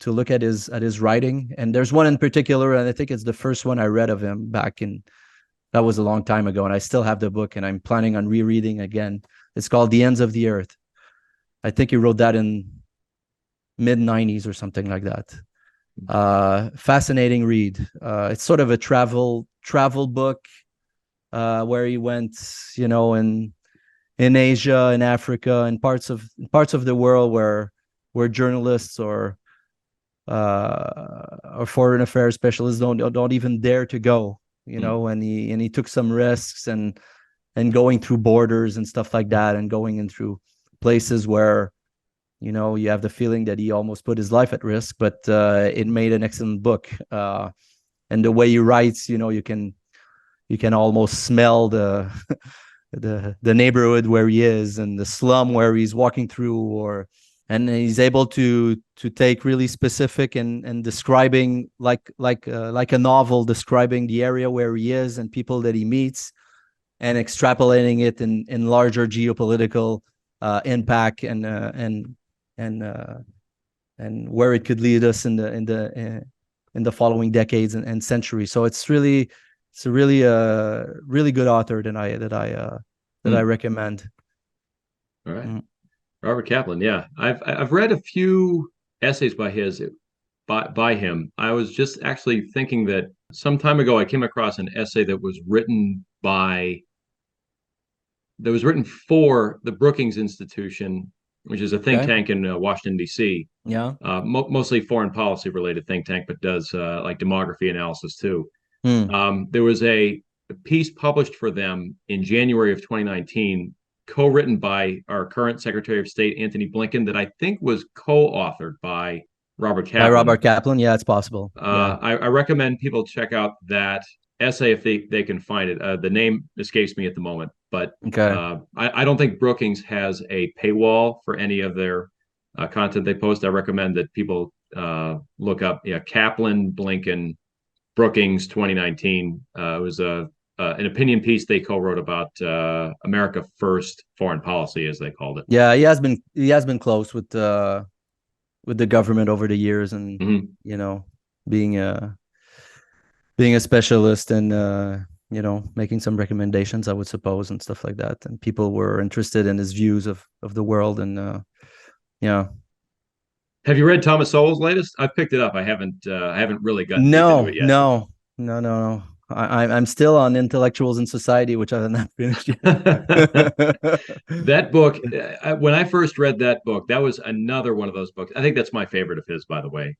Speaker 2: look at his writing. And there's one in particular, and I think it's the first one I read of him that was a long time ago, and I still have the book, and I'm planning on rereading again. It's called The Ends of the Earth. I think he wrote that in mid-90s or something like that. Fascinating read. It's sort of a travel book where he went, in Asia and Africa and parts of the world where journalists or foreign affairs specialists don't even dare to go. And he took some risks and going through borders and stuff like that, and going in through places where you have the feeling that he almost put his life at risk, but it made an excellent book. And the way he writes, you can almost smell the neighborhood where he is and the slum where he's walking through, and he's able to take really specific and describing like a novel, describing the area where he is and people that he meets, and extrapolating it in larger geopolitical impact and where it could lead us in the following decades and centuries. So it's a really good author that I recommend.
Speaker 1: All right. Robert Kaplan. Yeah. I've read a few essays by him. I was just actually thinking that some time ago I came across an essay that was written for the Brookings Institution, which is a think tank in Washington, D.C.
Speaker 2: Yeah.
Speaker 1: Mostly foreign policy related think tank, but does like demography analysis too. There was a piece published for them in January of 2019, co-written by our current Secretary of State, Antony Blinken, that I think was co-authored by Robert Kaplan.
Speaker 2: By Robert Kaplan, yeah, it's possible.
Speaker 1: I recommend people check out that essay if they can find it. The name escapes me at the moment, but I don't think Brookings has a paywall for any of their content they post. I recommend that people look up Kaplan, Blinken, Brookings 2019. It was an opinion piece they co-wrote about America First foreign policy, as they called it.
Speaker 2: Yeah, he has been close with the government over the years, and being a specialist and making some recommendations, I would suppose, and stuff like that. And people were interested in his views of the world, and yeah.
Speaker 1: Have you read Thomas Sowell's latest? I've picked it up. I haven't really gotten deep into it yet.
Speaker 2: No. I'm still on Intellectuals in Society, which I have not finished yet.
Speaker 1: That book, when I first read that book, that was another one of those books. I think that's my favorite of his, by the way.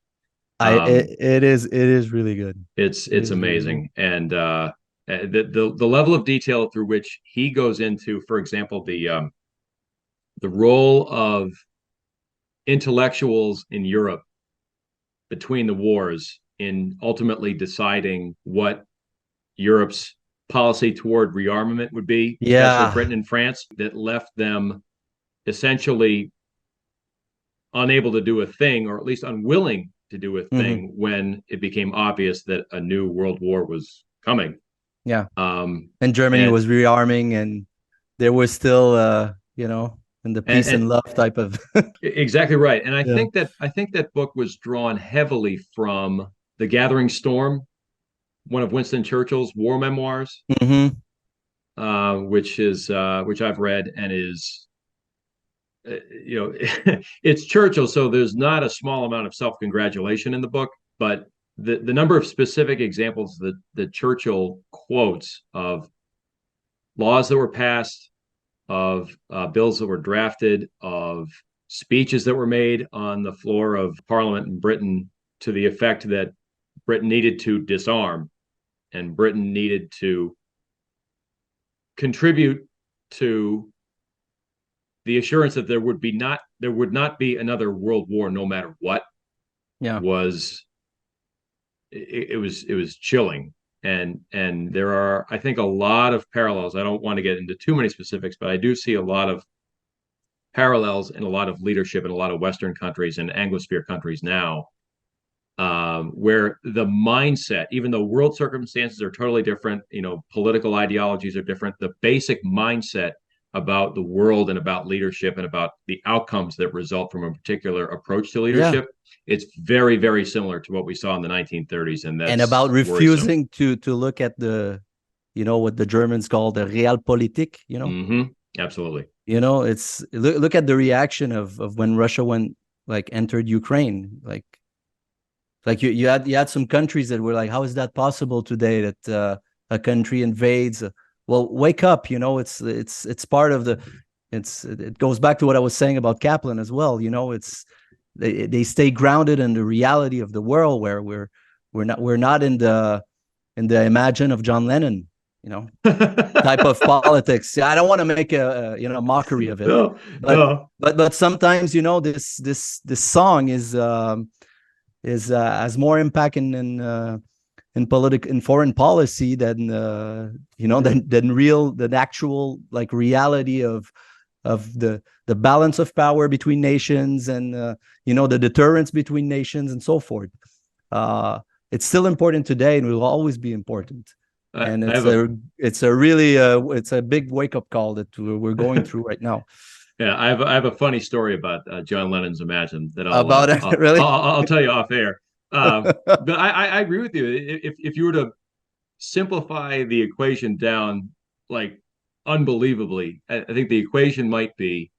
Speaker 2: It is really good.
Speaker 1: It's amazing, really, and the level of detail through which he goes into, for example, the role of intellectuals in Europe between the wars in ultimately deciding what Europe's policy toward rearmament would be, especially Britain and France, that left them essentially unable to do a thing, or at least unwilling to do a thing, when it became obvious that a new world war was coming.
Speaker 2: Yeah. And Germany was rearming, and there was still, in the peace and love type of.
Speaker 1: Exactly right. And I think that book was drawn heavily from The Gathering Storm, one of Winston Churchill's war memoirs, which I've read, and is, it's Churchill, so there's not a small amount of self-congratulation in the book, but the number of specific examples that Churchill quotes of laws that were passed, of bills that were drafted, of speeches that were made on the floor of Parliament in Britain to the effect that Britain needed to disarm, and Britain needed to contribute to the assurance that there would not be another world war, no matter what.
Speaker 2: Yeah,
Speaker 1: it was chilling, and there are, I think, a lot of parallels. I don't want to get into too many specifics, but I do see a lot of parallels in a lot of leadership in a lot of Western countries and Anglosphere countries now, where the mindset, even though world circumstances are totally different, political ideologies are different, the basic mindset about the world and about leadership and about the outcomes that result from a particular approach to leadership, it's very, very similar to what we saw in the 1930s. And
Speaker 2: about refusing to look at the, what the Germans call the realpolitik,
Speaker 1: Absolutely.
Speaker 2: It's look at the reaction of when Russia entered Ukraine. Like you had some countries that were like, how is that possible today that a country invades? Well, wake up, it's part of it goes back to what I was saying about Kaplan as well. They stay grounded in the reality of the world, where we're not in the imagine of John Lennon, type of politics. I don't want to make a mockery of it. But sometimes, this song is has more impact in foreign policy than than actual reality of the balance of power between nations, and the deterrence between nations and so forth. It's still important today, and will always be important. And it's a big wake-up call that we're going through right now.
Speaker 1: Yeah, I have a funny story about John Lennon's Imagine that
Speaker 2: really?
Speaker 1: I'll tell you off air. But I agree with you. If you were to simplify the equation down unbelievably, I think the equation might be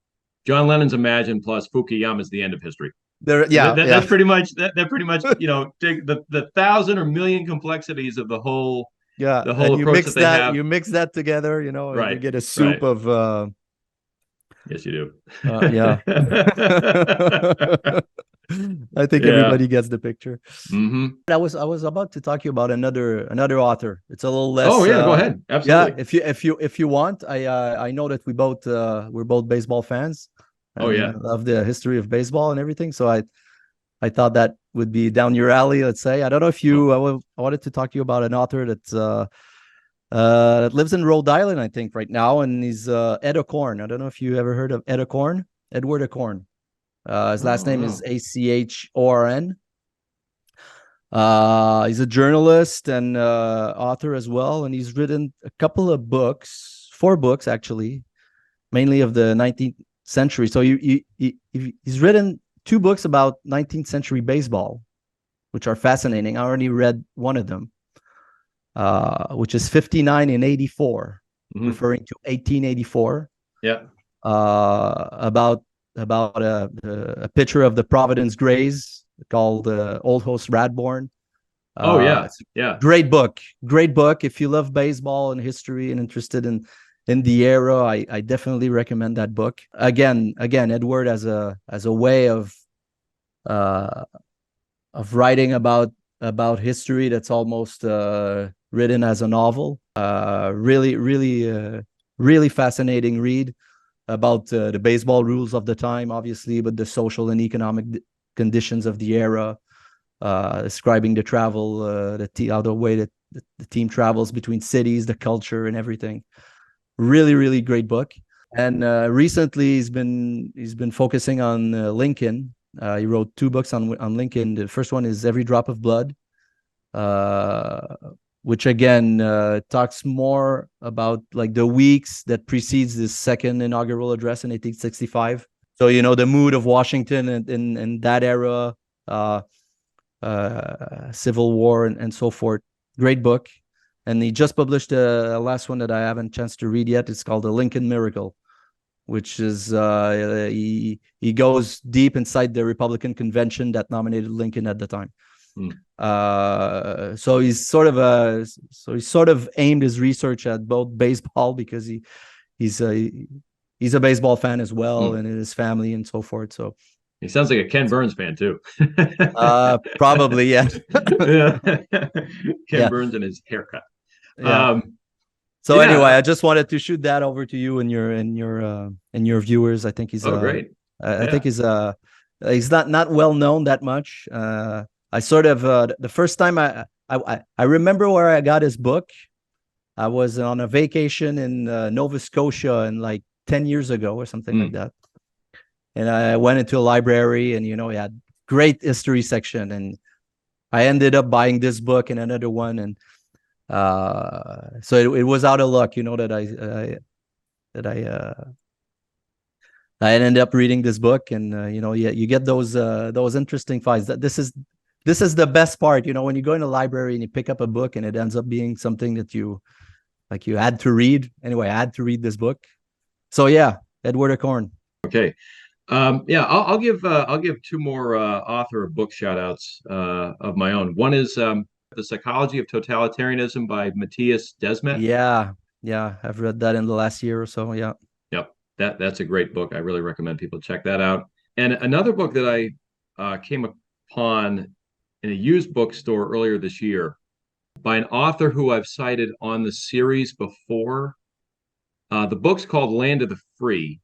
Speaker 1: John Lennon's Imagine plus Fukuyama's The End of History. That's pretty much take the 1,000 or million complexities of the whole approach that they have.
Speaker 2: You mix that together, and you get a soup of.
Speaker 1: Yes, you do.
Speaker 2: Yeah. I think everybody gets the picture. I was about to talk to you about another author. It's a little less.
Speaker 1: Oh yeah, go ahead. Absolutely.
Speaker 2: Yeah, if you want, I know that we're both baseball fans.
Speaker 1: Oh yeah,
Speaker 2: love the history of baseball and everything. So I thought that would be down your alley. Let's say, I don't know if you. I wanted to talk to you about an author that lives in Rhode Island, I think, right now, and he's Ed Achorn. I don't know if you ever heard of Ed Achorn. Edward Achorn. His last name is Achorn. He's a journalist and author as well, and he's written a couple of books, 4 books actually, mainly of the 19th century. So he's written 2 books about 19th century baseball, which are fascinating. I already read one of them, which is 59 and 84, referring to 1884.
Speaker 1: Yeah.
Speaker 2: About a picture of the Providence Grays called Old Host Radbourne.
Speaker 1: Oh yeah,
Speaker 2: It's a
Speaker 1: yeah.
Speaker 2: great book. Great book. If you love baseball and history and interested in the era, I definitely recommend that book. Again, Edward as a way of writing about history that's almost written as a novel. Really fascinating read about the baseball rules of the time, obviously, but the social and economic conditions of the era, describing the travel, the way that the team travels between cities, the culture, and everything. Really great book. And recently, he's been focusing on Lincoln. He wrote 2 books on Lincoln. The first one is Every Drop of Blood, which again talks more about like the weeks that precedes this second inaugural address in 1865. So the mood of Washington in that era, Civil War and so forth. Great book. And he just published a last one that I haven't a chance to read yet. It's called The Lincoln Miracle, which is he goes deep inside the Republican convention that nominated Lincoln at the time. So he's sort of aimed his research at both baseball, because he's a baseball fan as well, and his family and so forth. So
Speaker 1: he sounds like a Ken Burns fan too.
Speaker 2: Probably, yeah.
Speaker 1: Ken Burns and his haircut.
Speaker 2: Yeah. So anyway, I just wanted to shoot that over to you and your viewers. I think he's
Speaker 1: great.
Speaker 2: I think he's not well known that much. I sort of the first time I remember where I got his book. I was on a vacation in Nova Scotia and like 10 years ago or something like that. And I went into a library, and he had great history section, and I ended up buying this book and another one, and so it was out of luck, that I ended up reading this book, and you get those interesting finds. That this is the best part, when you go in a library and you pick up a book and it ends up being something that you had to read. Anyway, I had to read this book. So yeah, Edward Achorn.
Speaker 1: Okay. I'll give 2 more author book shout outs of my own. One is The Psychology of Totalitarianism by Matthias Desmet.
Speaker 2: Yeah, I've read that in the last year or so. Yeah.
Speaker 1: Yep. That's a great book. I really recommend people check that out. And another book that I came upon in a used bookstore earlier this year by an author who I've cited on the series before. The book's called Land of the Free,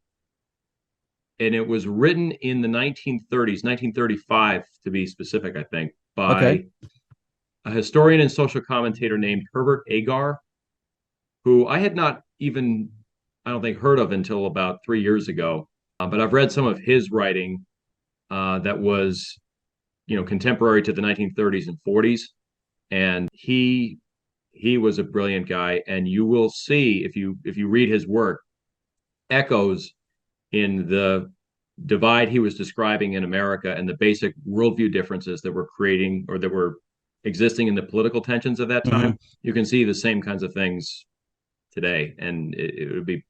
Speaker 1: and it was written in the 1930s, 1935 to be specific, I think, by a historian and social commentator named Herbert Agar, who I had not even, I don't think, heard of until about 3 years ago. But I've read some of his writing that was, contemporary to the 1930s and 40s, and he was a brilliant guy. And you will see, if you read his work, echoes in the divide he was describing in America and the basic worldview differences that were creating or that were existing in the political tensions of that time. You can see the same kinds of things today, and it would be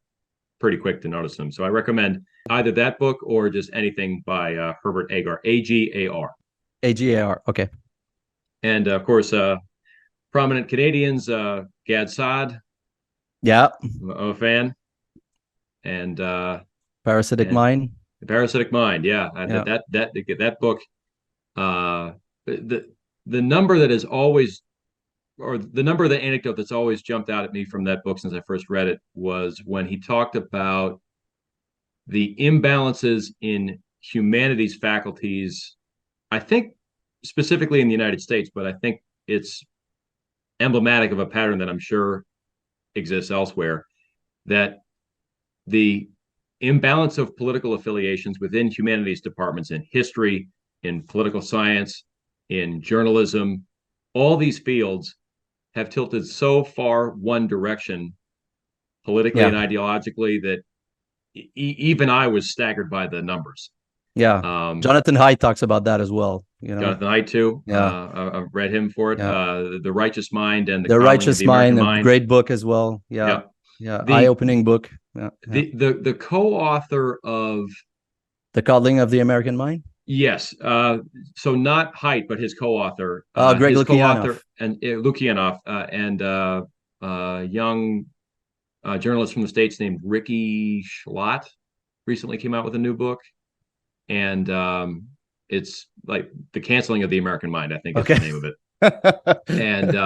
Speaker 1: pretty quick to notice them. So I recommend either that book or just anything by Herbert Agar, Agar.
Speaker 2: Agar, okay.
Speaker 1: And of course, prominent Canadians, Gad Saad.
Speaker 2: Yeah.
Speaker 1: I'm a fan. And
Speaker 2: Parasitic Mind.
Speaker 1: Parasitic Mind, yeah. That book, the number that is always, or the number of the anecdote that's always jumped out at me from that book since I first read it was when he talked about the imbalances in humanities faculties, I think specifically in the United States, but I think it's emblematic of a pattern that I'm sure exists elsewhere, that the imbalance of political affiliations within humanities departments in history, in political science, in journalism. All these fields have tilted so far one direction politically and
Speaker 2: Yeah.
Speaker 1: ideologically that even I was staggered by the numbers.
Speaker 2: Yeah. Jonathan Haidt talks about that as well.
Speaker 1: Jonathan Haidt too.
Speaker 2: Yeah.
Speaker 1: I've read him for it.
Speaker 2: Yeah.
Speaker 1: The Righteous Mind and
Speaker 2: The
Speaker 1: Coddling of
Speaker 2: Righteous
Speaker 1: the American
Speaker 2: Mind, a
Speaker 1: Mind.
Speaker 2: great book as well. Yeah.
Speaker 1: Yeah.
Speaker 2: Yeah.
Speaker 1: The
Speaker 2: Eye-opening book. Yeah.
Speaker 1: the co-author of
Speaker 2: The Coddling of the American Mind.
Speaker 1: Yes. So not Haidt, but his co-author.
Speaker 2: Greg
Speaker 1: His
Speaker 2: Lukianoff.
Speaker 1: co-author and Lukianoff and young journalist from the States named Ricky Schlott recently came out with a new book, and it's like The Canceling of the American Mind, I think is the name of it. And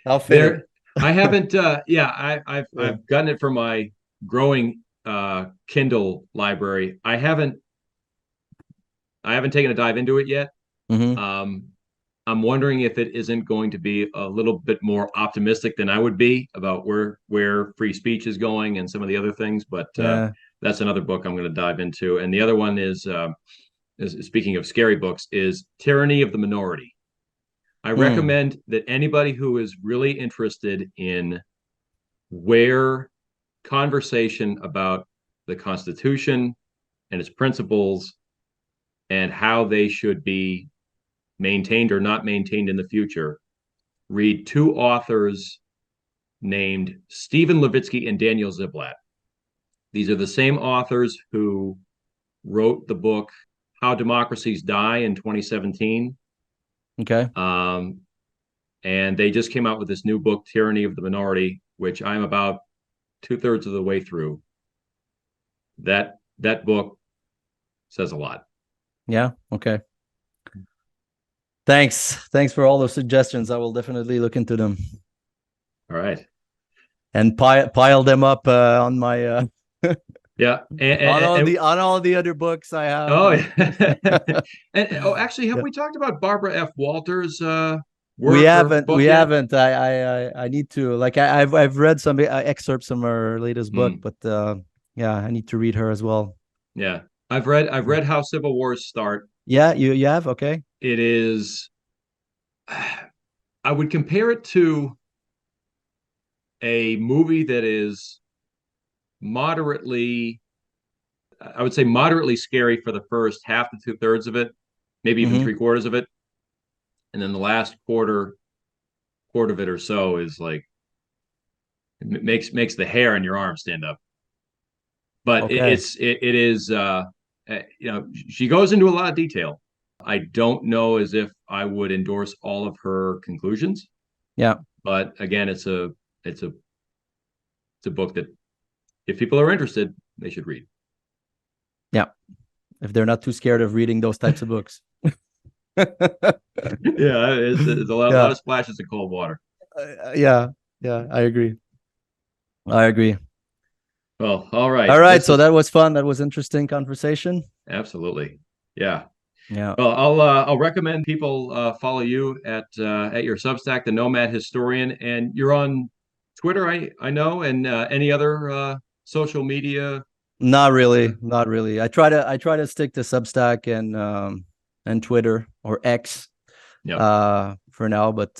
Speaker 2: I'll fit.
Speaker 1: I haven't. I've gotten it from my growing Kindle library. I haven't taken a dive into it yet.
Speaker 2: Mm-hmm.
Speaker 1: I'm wondering if it isn't going to be a little bit more optimistic than I would be about where free speech is going and some of the other things. But that's another book I'm going to dive into. And the other one is speaking of scary books, is Tyranny of the Minority. I recommend that anybody who is really interested in where conversation about the Constitution and its principles and how they should be maintained or not maintained in the future, read two authors named Stephen Levitsky and Daniel Ziblatt. These are the same authors who wrote the book How Democracies Die in 2017.
Speaker 2: Okay.
Speaker 1: And they just came out with this new book, Tyranny of the Minority, which I'm about 2/3 of the way through. That book says a lot.
Speaker 2: Yeah. Okay. Thanks for all those suggestions. I will definitely look into them.
Speaker 1: All right.
Speaker 2: And pile them up on my
Speaker 1: yeah,
Speaker 2: on all the other books I have.
Speaker 1: Oh, yeah. And actually, have we talked about Barbara F. Walters' work?
Speaker 2: We haven't. I need to. Like I've read some excerpts from her latest book, but yeah, I need to read her as well.
Speaker 1: Yeah, I've read How Civil Wars Start.
Speaker 2: Yeah, you have? Okay.
Speaker 1: It is, I would compare it to a movie that is moderately scary for the first half to 2/3 of it, maybe even 3/4 of it. And then the last quarter of it or so is like, it makes the hair on your arm stand up. But it is, she goes into a lot of detail. I don't know as if I would endorse all of her conclusions.
Speaker 2: Yeah.
Speaker 1: But again, it's a book that if people are interested, they should read.
Speaker 2: Yeah. If they're not too scared of reading those types of books.
Speaker 1: Yeah, there's a lot of splashes of cold water.
Speaker 2: Yeah, I agree.
Speaker 1: Well, all right.
Speaker 2: So that was fun. That was interesting conversation.
Speaker 1: Absolutely. Yeah.
Speaker 2: Yeah.
Speaker 1: Well, I'll recommend people follow you at your Substack, the Nomad Historian, and you're on Twitter, I know, and any other social media.
Speaker 2: Not really. I try to stick to Substack and Twitter or X for now. But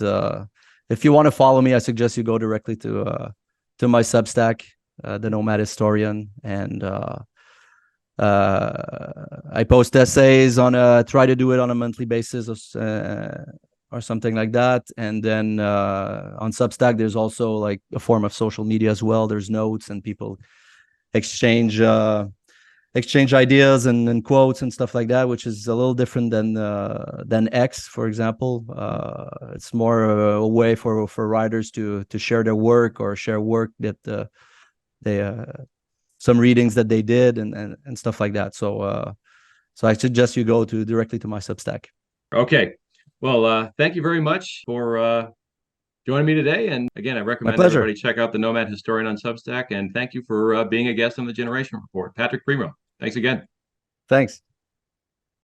Speaker 2: if you want to follow me, I suggest you go directly to my Substack, the Nomad Historian, and I post essays try to do it on a monthly basis or something like that. And then on Substack, there's also like a form of social media as well. There's notes and people exchange ideas and quotes and stuff like that, which is a little different than X, for example. It's more a way for writers to share their work or share work that they some readings that they did and stuff like that. So I suggest you go directly to my Substack.
Speaker 1: Okay. Well, thank you very much for joining me today. And again, I recommend everybody check out the Nomad Historian on Substack. And thank you for being a guest on the Generation Report. Patrick Primeau, thanks again.
Speaker 2: Thanks.